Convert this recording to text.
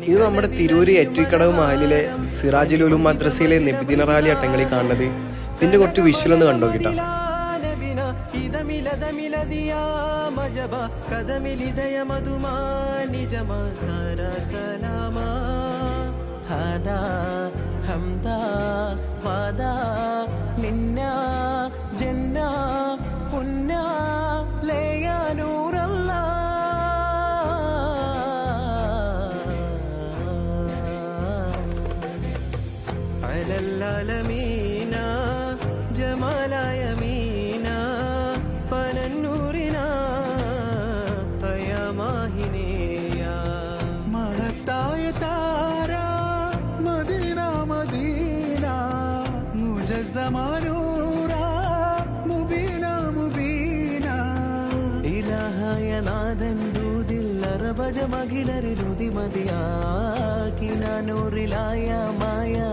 ഇത് നമ്മുടെ തിരൂര് എറ്റിക്കടവ് മഹലിലെ സിറാജുൽ ഉലൂം മദ്രസയിലെ നബിദിന റാലി അട്ടങ്ങളി കാണുന്നത്. ഇതിന്റെ കുറച്ച് വിഷ്വൽ ഒന്ന് കണ്ടോക്കിട്ടാ. العالمين جمال يمينا فننورنا يا ماهنيا മഹത്തായ താര മദീന മദീന മുജസ്സമനൂറ മുബീന മുബീന ഇലാഹായ നാദൻ ദൂതിൽ അറബജ മകിലരിലുതി മതിയാക്കിന നൂറിലായ